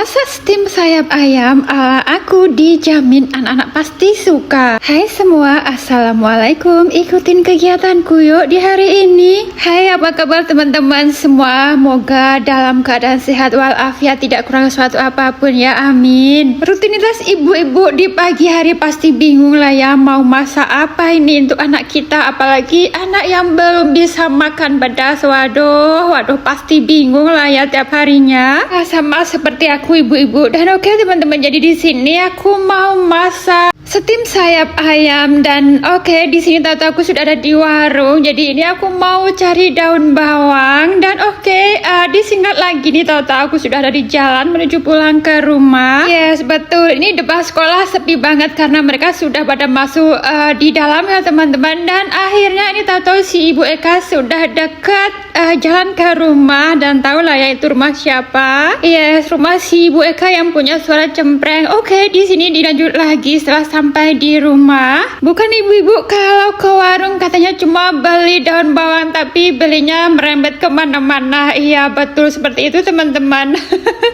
Masak steam sayap ayam ala aku dijamin anak-anak pasti suka. Hai semua, assalamualaikum. Ikutin kegiatanku yuk di hari ini. Hai, apa kabar teman-teman semua? Moga dalam keadaan sehat walafiat, tidak kurang suatu apapun ya, amin. Rutinitas ibu-ibu di pagi hari pasti bingung lah ya, mau masak apa ini untuk anak kita, apalagi anak yang belum bisa makan pedas. Waduh pasti bingung lah ya tiap harinya. Sama seperti aku ibu-ibu. Dan oke teman-teman, jadi di sini aku mau masak steam sayap ayam. Dan oke, di sini tahu aku sudah ada di warung. Jadi ini aku mau cari daun bawang. Dan oke, disingkat lagi nih, tahu aku sudah ada di jalan menuju pulang ke rumah. Yes, betul. Ini depan sekolah sepi banget karena mereka sudah pada masuk di dalam ya teman-teman. Dan akhirnya ini tahu si Ibu Eka sudah dekat jalan ke rumah. Dan tahu lah ya itu rumah siapa. Yes, rumah si Ibu Eka yang punya suara cempreng. Oke, di sini dilanjut lagi setelah sampai di rumah. Bukan ibu-ibu kalau ke warung katanya cuma beli daun bawang, tapi belinya merembet kemana-mana. Iya betul seperti itu teman-teman.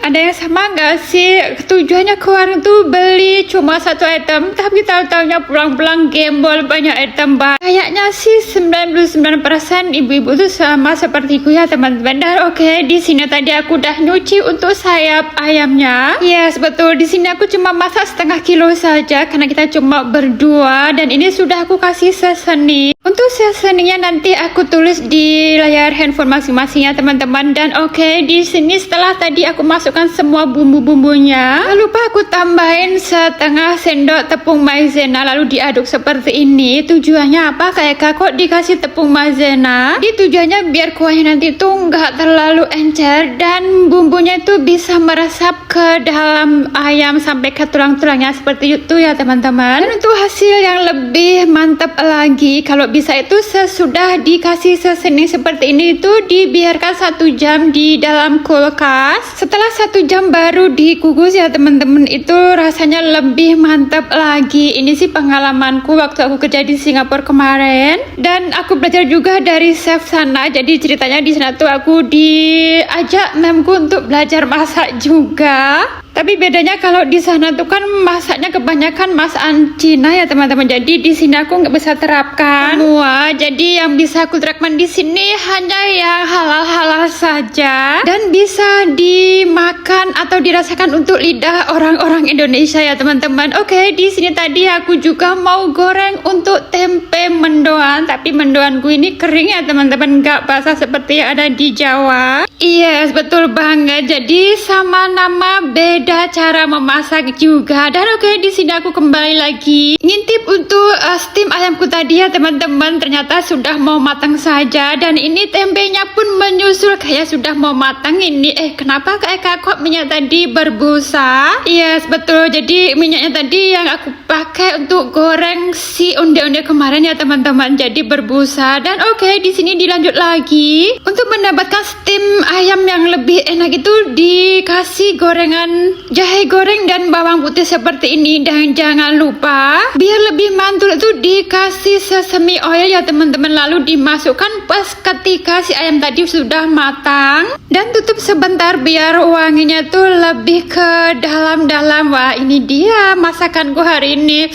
Ada yang sama nggak sih? Tujuannya ke warung tuh beli cuma satu item, tapi tahu-taunya pulang-pulang gembol banyak item. Kayaknya sih 99% ibu-ibu tuh sama sepertiku ya teman-teman. Dan oke, di sini tadi aku udah nyuci untuk sayap ayamnya. Yes betul, di sini aku cuma masak setengah kilo saja karena kita cuma berdua. Dan ini sudah aku kasih seasoning. Untuk seasoningnya nanti aku tulis di layar handphone masing-masingnya teman-teman. Dan oke, di sini setelah tadi aku masukkan semua bumbu-bumbunya, lupa aku tambahin setengah sendok tepung maizena lalu diaduk seperti ini. Tujuannya apa? Kayak kok dikasih tepung maizena, di tujuannya biar kuahnya nanti tuh nggak terlalu encer dan bumbunya itu bisa meresap ke dalam ayam sampai ke tulang-tulangnya seperti itu ya teman-teman. Dan untuk hasil yang lebih mantap lagi, kalau bisa itu sesudah dikasih seasoning seperti ini itu dibiarkan 1 jam di dalam kulkas. Setelah 1 jam baru dikukus ya teman-teman, itu rasanya lebih mantap lagi. Ini sih pengalamanku waktu aku kerja di Singapura kemarin, dan aku belajar juga dari chef sana. Jadi ceritanya di sana tuh aku diajak memku untuk belajar masak juga. Tapi bedanya kalau di sana tuh kan masaknya kebanyakan masakan Cina ya teman-teman. Jadi di sini aku nggak bisa terapkan semua. Jadi yang bisa aku terapkan di sini hanya yang halal-halal saja dan bisa dimakan atau dirasakan untuk lidah orang-orang Indonesia ya teman-teman. Oke, di sini tadi aku juga mau goreng untuk tempe mendoan. Tapi mendoanku ini kering ya teman-teman, nggak basah seperti yang ada di Jawa. Yes, betul banget. Jadi sama nama beda cara memasak juga. Dan oke, di sini aku kembali lagi ngintip untuk steam ayamku tadi ya teman-teman. Ternyata sudah mau matang saja. Dan ini tempenya pun menyusul kayak sudah mau matang ini. Kenapa kayak kok minyak tadi berbusa? Yes, betul. Jadi minyaknya tadi yang aku pakai untuk goreng si onde-onde kemarin ya teman-teman. Jadi berbusa. Dan oke, di sini dilanjut lagi. Untuk mendapatkan steam ayam yang lebih enak itu dikasih gorengan jahe goreng dan bawang putih seperti ini. Dan jangan lupa biar lebih mantul itu dikasih sesame oil ya teman-teman, lalu dimasukkan pas ketika si ayam tadi sudah matang. Dan tutup sebentar biar wanginya tuh lebih ke dalam-dalam. Wah, ini dia masakanku hari ini.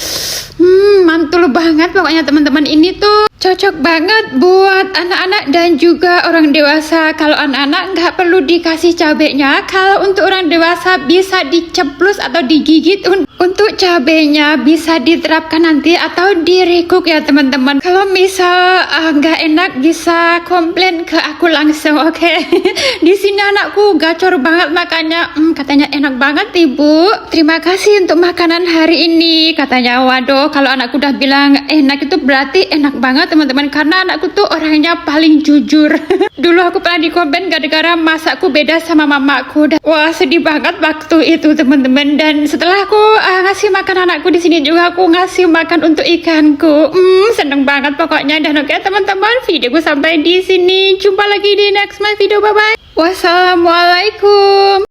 Mantul banget pokoknya teman-teman. Ini tuh cocok banget buat anak-anak dan juga orang dewasa. Kalau anak-anak nggak perlu dikasih cabenya. Kalau untuk orang dewasa bisa diceplus atau digigit. Untuk cabenya bisa diterapkan nanti atau direkuk ya teman-teman. Kalau misal nggak enak bisa komplain ke aku langsung. Oke. Di sini anakku gacor banget makannya. Katanya enak banget ibu. Terima kasih untuk makanan hari ini. Katanya waduh, kalau anakku udah bilang enak itu berarti enak banget teman-teman, karena anakku tuh orangnya paling jujur. Dulu aku pernah dikomplain gara-gara masakku beda sama mamaku. Wah, sedih banget waktu itu teman-teman. Dan setelah aku ngasih makan anakku, di sini juga aku ngasih makan untuk ikanku. Seneng banget pokoknya. Dan oke teman-teman, videoku sampai di sini. Jumpa lagi di next my video. Bye bye. Wassalamualaikum.